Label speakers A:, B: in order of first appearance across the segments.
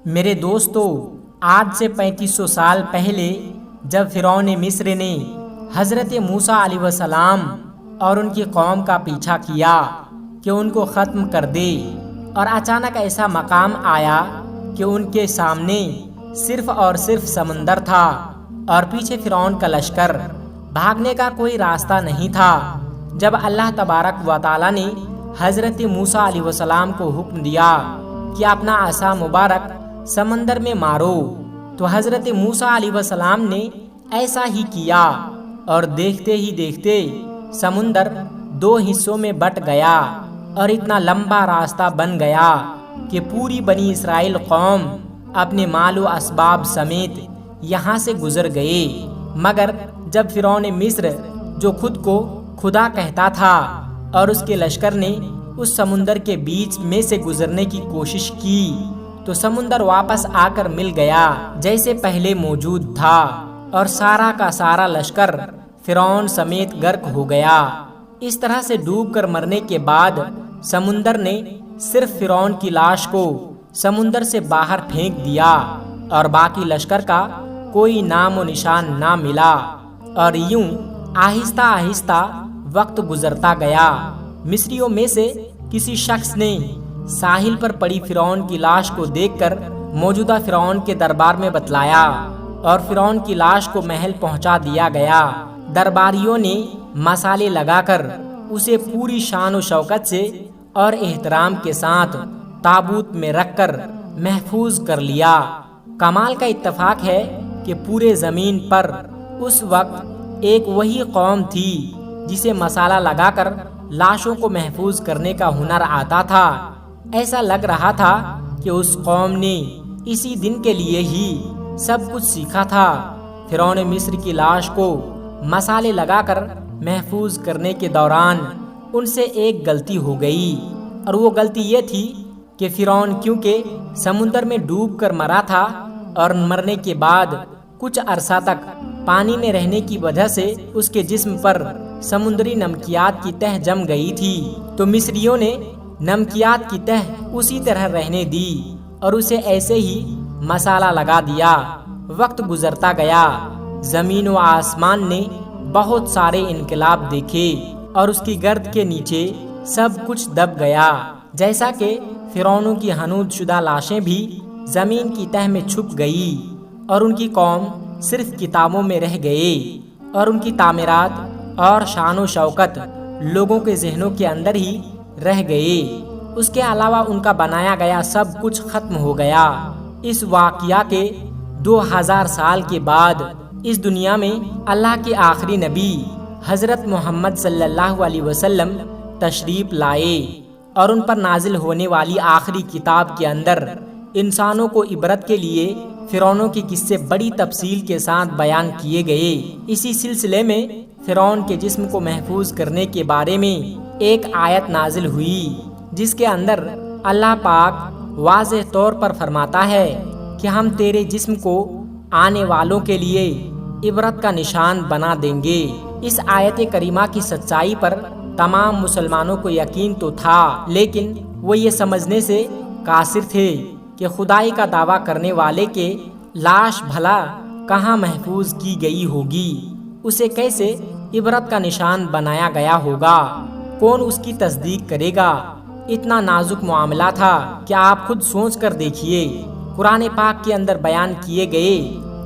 A: میرے دوستو، آج سے 3500 سال پہلے جب فرعون مصر نے حضرت موسیٰ علیہ السلام اور ان کی قوم کا پیچھا کیا کہ ان کو ختم کر دے، اور اچانک ایسا مقام آیا کہ ان کے سامنے صرف اور صرف سمندر تھا اور پیچھے فرعون کا لشکر، بھاگنے کا کوئی راستہ نہیں تھا۔ جب اللہ تبارک و تعالی نے حضرت موسیٰ علیہ السلام کو حکم دیا کہ اپنا عصا مبارک سمندر میں مارو، تو حضرت موسیٰ علیہ السلام نے ایسا ہی کیا، اور دیکھتے ہی دیکھتے سمندر 2 حصوں میں بٹ گیا اور اتنا لمبا راستہ بن گیا کہ پوری بنی اسرائیل قوم اپنے مال و اسباب سمیت یہاں سے گزر گئے، مگر جب فرعون مصر جو خود کو خدا کہتا تھا اور اس کے لشکر نے اس سمندر کے بیچ میں سے گزرنے کی کوشش کی، تو سمندر واپس آ کر مل گیا جیسے پہلے موجود تھا، اور سارا کا سارا لشکر فرعون سمیت غرق ہو گیا۔ اس طرح سے ڈوب کر مرنے کے بعد سمندر نے صرف فرعون کی لاش کو سمندر سے باہر پھینک دیا، اور باقی لشکر کا کوئی نام و نشان نہ ملا، اور یوں آہستہ آہستہ وقت گزرتا گیا۔ مصریوں میں سے کسی شخص نے ساحل پر پڑی فرعون کی لاش کو دیکھ کر موجودہ فرعون کے دربار میں بتلایا، اور فرعون کی لاش کو محل پہنچا دیا گیا۔ درباریوں نے مصالے لگا کر اسے پوری شان و شوکت سے اور احترام کے ساتھ تابوت میں رکھ کر محفوظ کر لیا۔ کمال کا اتفاق ہے کہ پورے زمین پر اس وقت ایک وہی قوم تھی جسے مصالہ لگا کر لاشوں کو محفوظ کرنے کا ہنر آتا تھا۔ ایسا لگ رہا تھا کہ اس قوم نے اسی دن کے لیے ہی سب کچھ سیکھا تھا۔ فرعون مصر کی لاش کو مصالے لگا کر محفوظ کرنے کے دوران ان سے ایک غلطی ہو گئی، اور وہ غلطی یہ تھی کہ فرعون کیونکہ سمندر میں ڈوب کر مرا تھا اور مرنے کے بعد کچھ عرصہ تک پانی میں رہنے کی وجہ سے اس کے جسم پر سمندری نمکیات کی تہ جم گئی تھی، تو مصریوں نے نمکیات کی تہ اسی طرح رہنے دی اور اسے ایسے ہی مصالہ لگا دیا۔ وقت گزرتا گیا، زمین و آسمان نے بہت سارے انقلاب دیکھے، اور اس کی گرد کے نیچے سب کچھ دب گیا، جیسا کہ فرعونوں کی حنوط شدہ لاشیں بھی زمین کی تہ میں چھپ گئی، اور ان کی قوم صرف کتابوں میں رہ گئے، اور ان کی تعمیرات اور شان و شوکت لوگوں کے ذہنوں کے اندر ہی رہ گئے۔ اس کے علاوہ ان کا بنایا گیا سب کچھ ختم ہو گیا۔ اس واقعہ کے 2000 سال کے بعد اس دنیا میں اللہ کے آخری نبی حضرت محمد صلی اللہ علیہ وسلم تشریف لائے، اور ان پر نازل ہونے والی آخری کتاب کے اندر انسانوں کو عبرت کے لیے فرعونوں کے قصے بڑی تفصیل کے ساتھ بیان کیے گئے۔ اسی سلسلے میں فرعون کے جسم کو محفوظ کرنے کے بارے میں ایک آیت نازل ہوئی، جس کے اندر اللہ پاک واضح طور پر فرماتا ہے کہ ہم تیرے جسم کو آنے والوں کے لیے عبرت کا نشان بنا دیں گے۔ اس آیت کریمہ کی سچائی پر تمام مسلمانوں کو یقین تو تھا، لیکن وہ یہ سمجھنے سے قاصر تھے کہ خدائی کا دعویٰ کرنے والے کے لاش بھلا کہاں محفوظ کی گئی ہوگی، اسے کیسے عبرت کا نشان بنایا گیا ہوگا، کون اس کی تصدیق کرے گا۔ اتنا نازک معاملہ تھا کہ آپ خود سوچ کر دیکھیے، قرآن پاک کے اندر بیان کیے گئے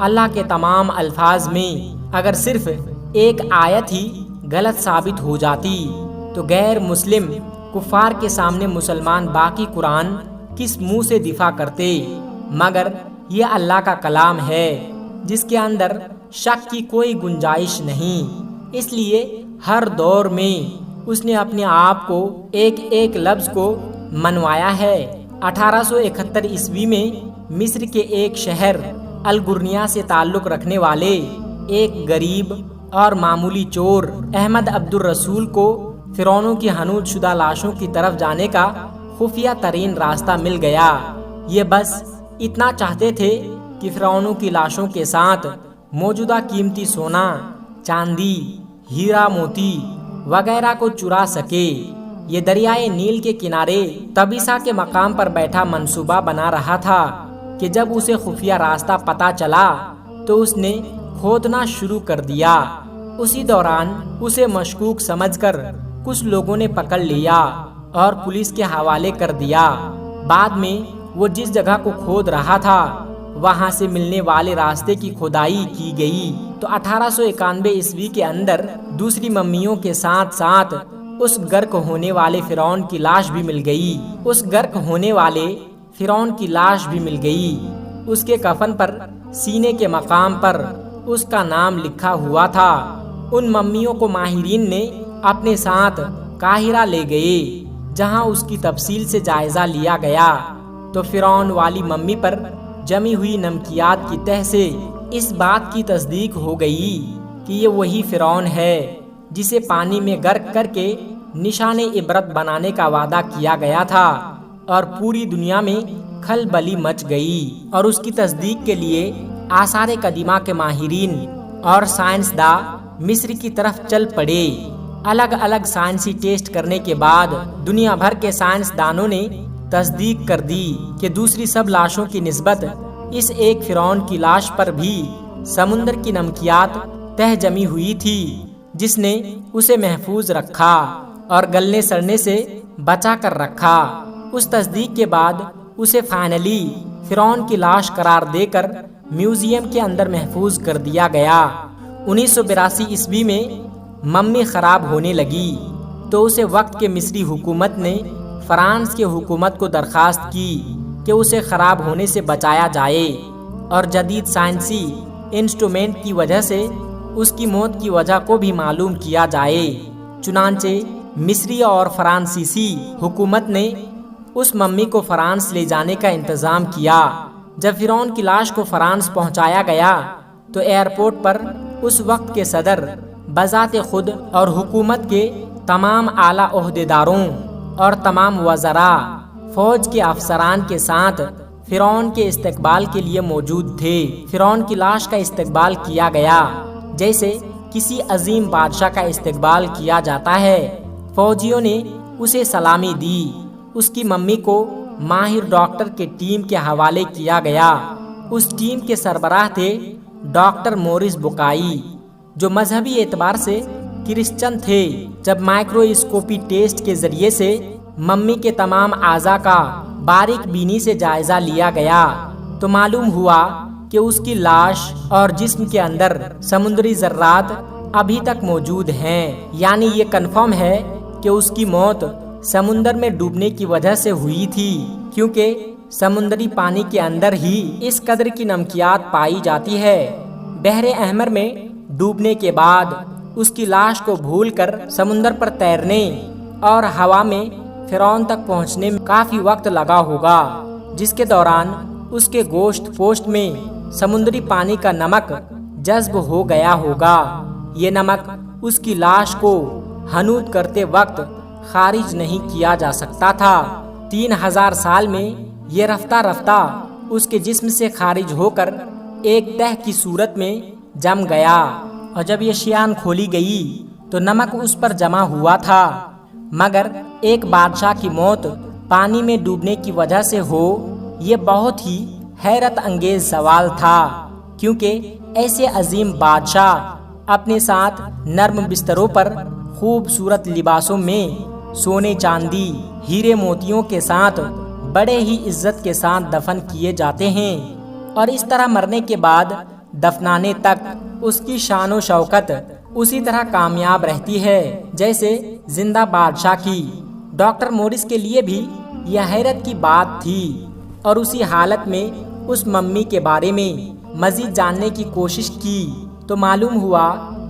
A: اللہ کے تمام الفاظ میں اگر صرف ایک آیت ہی غلط ثابت ہو جاتی تو غیر مسلم کفار کے سامنے مسلمان باقی قرآن کس منہ سے دفاع کرتے، مگر یہ اللہ کا کلام ہے جس کے اندر شک کی کوئی گنجائش نہیں، اس لیے ہر دور میں اس نے اپنے آپ کو ایک ایک لفظ کو منوایا ہے۔ 1871 عیسوی میں مصر کے ایک شہر الگرنیا سے تعلق رکھنے والے ایک غریب اور معمولی چور احمد عبد الرسول کو فرعونوں کی حنوط شدہ لاشوں کی طرف جانے کا خفیہ ترین راستہ مل گیا۔ یہ بس اتنا چاہتے تھے کہ فرعونوں کی لاشوں کے ساتھ موجودہ قیمتی سونا، چاندی، ہیرا موتی وغیرہ کو چرا سکے۔ یہ دریائے نیل کے کنارے تبیسا کے مقام پر بیٹھا منصوبہ بنا رہا تھا۔ کہ جب اسے خفیہ راستہ پتہ چلا تو اس نے کھودنا شروع کر دیا۔ اسی دوران اسے مشکوک سمجھ کر کچھ لوگوں نے پکڑ لیا اور پولیس کے حوالے کر دیا۔ بعد میں وہ جس جگہ کو کھود رہا تھا وہاں سے ملنے والے راستے کی کھدائی کی گئی تو 1891 عیسوی کے اندر دوسری ممیوں کے ساتھ ساتھ اس غرق ہونے والے فرعون کی لاش بھی مل گئی۔ اس غرق ہونے والے فرعون کی لاش بھی مل گئی۔ اس کے کفن پر سینے کے مقام پر اس کا نام لکھا ہوا تھا۔ ان ممیوں کو ماہرین نے اپنے ساتھ قاہرہ لے گئے جہاں اس کی تفصیل سے جائزہ لیا گیا تو فرعون والی ممی پر جمی ہوئی نمکیات کی تہ سے اس بات کی تصدیق ہو گئی کہ یہ وہی فرعون ہے جسے پانی میں غرق کر کے نشان عبرت بنانے کا وعدہ کیا گیا تھا، اور پوری دنیا میں کھلبلی مچ گئی۔ اور اس کی تصدیق کے لیے آثار قدیمہ کے ماہرین اور سائنسداں مصر کی طرف چل پڑے۔ الگ الگ سائنسی ٹیسٹ کرنے کے بعد دنیا بھر کے سائنسدانوں نے تصدیق کر دی کہ دوسری سب لاشوں کی نسبت اس ایک فرعون کی لاش پر بھی سمندر کی نمکیات تہ جمی ہوئی تھی جس نے اسے محفوظ رکھا اور گلنے سڑنے سے بچا کر رکھا۔ اس تصدیق کے بعد اسے فائنلی فرعون کی لاش قرار دے کر میوزیم کے اندر محفوظ کر دیا گیا۔ 1982 عیسوی میں ممی خراب ہونے لگی تو اسے وقت کے مصری حکومت نے فرانس کے حکومت کو درخواست کی کہ اسے خراب ہونے سے بچایا جائے اور جدید سائنسی انسٹرومنٹ کی وجہ سے اس کی موت کی وجہ کو بھی معلوم کیا جائے۔ چنانچہ مصری اور فرانسیسی حکومت نے اس ممی کو فرانس لے جانے کا انتظام کیا۔ جب فرعون کی لاش کو فرانس پہنچایا گیا تو ایئرپورٹ پر اس وقت کے صدر بذات خود اور حکومت کے تمام اعلیٰ عہدیداروں اور تمام وزراء فوج کے افسران کے ساتھ فرعون کے استقبال کے لیے موجود تھے۔ فرعون کی لاش کا استقبال کیا گیا جیسے کسی عظیم بادشاہ کا استقبال کیا جاتا ہے۔ فوجیوں نے اسے سلامی دی۔ اس کی ممی کو ماہر ڈاکٹر کے ٹیم کے حوالے کیا گیا۔ اس ٹیم کے سربراہ تھے ڈاکٹر مورس بکائی جو مذہبی اعتبار سے کرسچن تھے۔ جب مائکرواسکوپی ٹیسٹ کے ذریعے سے ممی کے تمام اعضاء کا باریک بینی سے جائزہ لیا گیا تو معلوم ہوا کہ اس کی لاش اور جسم کے اندر سمندری ذرات ابھی تک موجود ہیں، یعنی یہ کنفرم ہے کہ اس کی موت سمندر میں ڈوبنے کی وجہ سے ہوئی تھی، کیونکہ سمندری پانی کے اندر ہی اس قدر کی نمکیات پائی جاتی ہے۔ بحر احمر میں ڈوبنے کے بعد اس کی لاش کو بھول کر سمندر پر تیرنے اور ہوا میں فرعون تک پہنچنے میں کافی وقت لگا ہوگا، جس کے دوران اس کے گوشت پوشت میں سمندری پانی کا نمک جذب ہو گیا ہوگا۔ یہ نمک اس کی لاش کو حنوط کرتے وقت خارج نہیں کیا جا سکتا تھا۔ 3000 سال میں یہ رفتہ رفتہ اس کے جسم سے خارج ہو کر ایک تہ کی صورت میں جم گیا، اور جب یہ شیان کھولی گئی تو نمک اس پر جمع ہوا تھا۔ مگر ایک بادشاہ کی موت پانی میں ڈوبنے کی وجہ سے ہو، یہ بہت ہی حیرت انگیز سوال تھا، کیونکہ ایسے عظیم بادشاہ اپنے ساتھ نرم بستروں پر خوبصورت لباسوں میں سونے چاندی ہیرے موتیوں کے ساتھ بڑے ہی عزت کے ساتھ دفن کیے جاتے ہیں، اور اس طرح مرنے کے بعد دفنانے تک اس کی شان و شوکت اسی طرح کامیاب رہتی ہے جیسے زندہ بادشاہ کی۔ ڈاکٹر مورس کے لیے بھی یہ حیرت کی بات تھی، اور اسی حالت میں اس ممی کے بارے میں مزید جاننے کی کوشش کی تو معلوم ہوا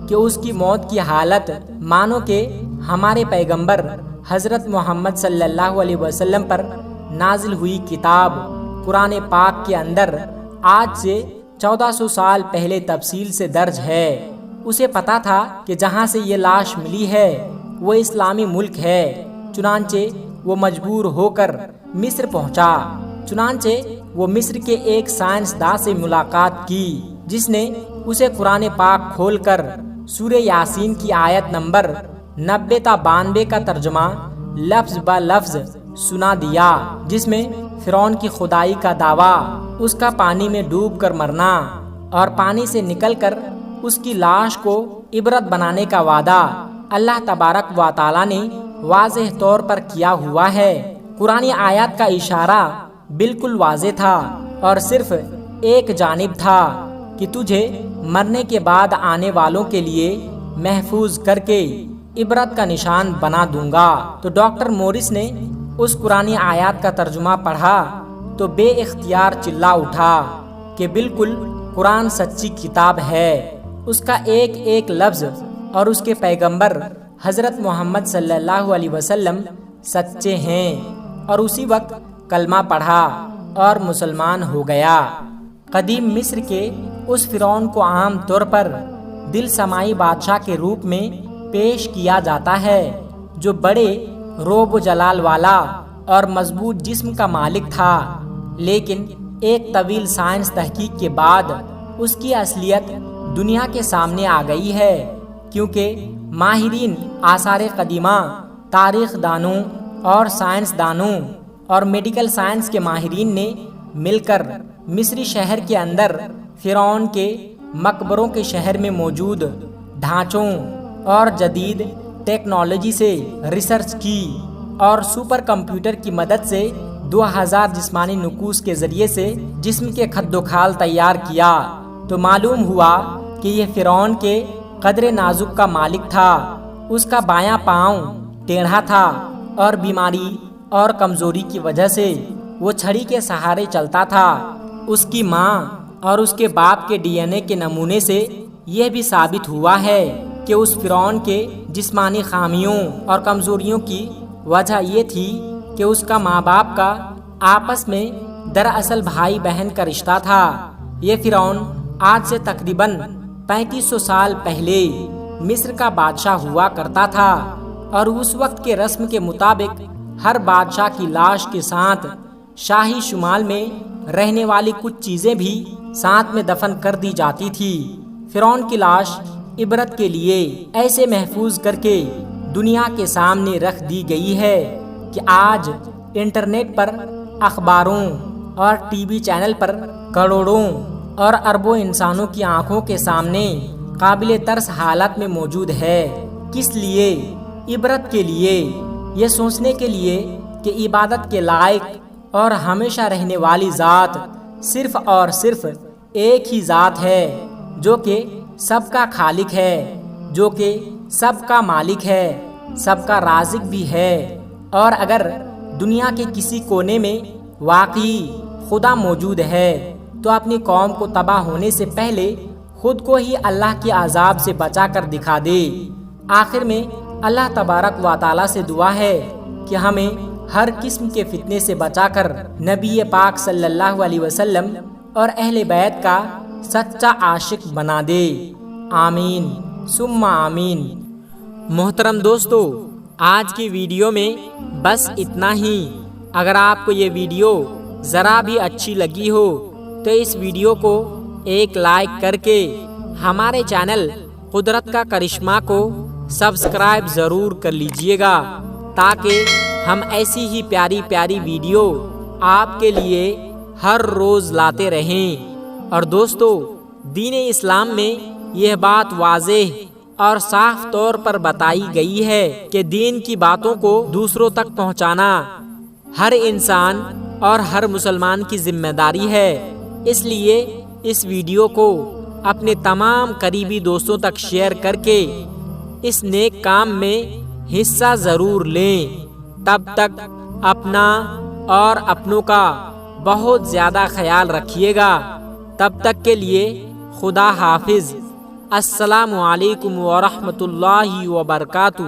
A: کہ اس کی موت کی حالت مانو کہ ہمارے پیغمبر حضرت محمد صلی اللہ علیہ وسلم پر نازل ہوئی کتاب قرآن پاک کے اندر آج سے 1400 سال پہلے تفصیل سے درج ہے۔ اسے پتا تھا کہ جہاں سے یہ لاش ملی ہے وہ اسلامی ملک ہے، چنانچہ وہ مجبور ہو کر مصر پہنچا۔ چنانچہ وہ مصر کے ایک سائنسداں سے ملاقات کی جس نے اسے قرآن پاک کھول کر سورہ یاسین کی آیت نمبر 90 تا 92 کا ترجمہ لفظ بہ لفظ سنا دیا، جس میں فرعون کی خدائی کا دعویٰ اس کا پانی میں ڈوب کر مرنا اور پانی سے نکل کر اس کی لاش کو عبرت بنانے کا وعدہ اللہ تبارک و تعالیٰ نے واضح طور پر کیا ہوا ہے۔ قرآن آیات کا اشارہ بالکل واضح تھا اور صرف ایک جانب تھا کہ تجھے مرنے کے بعد آنے والوں کے لیے محفوظ کر کے عبرت کا نشان بنا دوں گا۔ تو ڈاکٹر مورس نے اس قرآن آیات کا ترجمہ پڑھا تو بے اختیار چلا اٹھا کہ بالکل قرآن سچی کتاب ہے، اس کا ایک ایک لفظ اور اس کے پیغمبر حضرت محمد صلی اللہ علیہ وسلم سچے ہیں، اور اسی وقت کلمہ پڑھا اور مسلمان ہو گیا۔ قدیم مصر کے اس فرعون کو عام طور پر دل سمائی بادشاہ کے روپ میں پیش کیا جاتا ہے، جو بڑے روب و جلال والا اور مضبوط جسم کا مالک تھا، لیکن ایک طویل سائنس تحقیق کے بعد اس کی اصلیت دنیا کے سامنے آ گئی ہے، کیونکہ ماہرین آثار قدیمہ، تاریخ دانوں اور سائنس دانوں اور میڈیکل سائنس کے ماہرین نے مل کر مصری شہر کے اندر فرعون کے مقبروں کے شہر میں موجود ڈھانچوں اور جدید ٹیکنالوجی سے ریسرچ کی اور سپر کمپیوٹر کی مدد سے 2000 جسمانی نقوش کے ذریعے سے جسم کے خد و خال تیار کیا، تو معلوم ہوا کہ یہ فرعون کے قدر نازک کا مالک تھا۔ اس کا بایاں پاؤں ٹیڑھا تھا اور بیماری اور کمزوری کی وجہ سے وہ چھڑی کے سہارے چلتا تھا۔ اس کی ماں اور اس کے باپ کے ڈی این اے کے نمونے سے یہ بھی ثابت ہوا ہے کہ اس فرعون کے جسمانی خامیوں اور کمزوریوں کی وجہ یہ تھی کہ اس کا ماں باپ کا آپس میں دراصل بھائی بہن کا رشتہ تھا۔ یہ فرعون آج سے تقریباً 3500 سال پہلے مصر کا بادشاہ ہوا کرتا تھا، اور اس وقت کے رسم کے مطابق ہر بادشاہ کی لاش کے ساتھ شاہی شمال میں رہنے والی کچھ چیزیں بھی ساتھ میں دفن کر دی جاتی تھی۔ فرعون کی لاش عبرت کے لیے ایسے محفوظ کر کے دنیا کے سامنے رکھ دی گئی ہے کہ آج انٹرنیٹ پر اخباروں اور ٹی وی چینل پر کروڑوں اور اربوں انسانوں کی آنکھوں کے سامنے قابل ترس حالت میں موجود ہے۔ کس لیے؟ عبرت کے لیے، یہ سوچنے کے لیے کہ عبادت کے لائق اور ہمیشہ رہنے والی ذات صرف اور صرف ایک ہی ذات ہے، جو کہ سب کا خالق ہے، جو کہ سب کا مالک ہے، سب کا رازق بھی ہے۔ اور اگر دنیا کے کسی کونے میں واقعی خدا موجود ہے تو اپنی قوم کو تباہ ہونے سے پہلے خود کو ہی اللہ کے عذاب سے بچا کر دکھا دے۔ آخر میں اللہ تبارک و تعالیٰ سے دعا ہے کہ ہمیں ہر قسم کے فتنے سے بچا کر نبی پاک صلی اللہ علیہ وسلم اور اہل بیت کا سچا عاشق بنا دے۔ آمین ثم آمین۔ محترم دوستو، آج کی ویڈیو میں بس اتنا ہی۔ اگر آپ کو یہ ویڈیو ذرا بھی اچھی لگی ہو تو اس ویڈیو کو ایک لائک کر کے ہمارے چینل قدرت کا کرشمہ کو سبسکرائب ضرور کر لیجئے گا، تاکہ ہم ایسی ہی پیاری پیاری ویڈیو آپ کے لیے ہر روز لاتے رہیں۔ اور دوستو، دین اسلام میں یہ بات واضح اور صاف طور پر بتائی گئی ہے کہ دین کی باتوں کو دوسروں تک پہنچانا ہر انسان اور ہر مسلمان کی ذمہ داری ہے۔ اس لیے اس ویڈیو کو اپنے تمام قریبی دوستوں تک شیئر کر کے اس نیک کام میں حصہ ضرور لیں۔ تب تک اپنا اور اپنوں کا بہت زیادہ خیال رکھیے گا۔ تب تک کے لیے خدا حافظ۔ السلام علیکم ورحمۃ اللہ وبرکاتہ۔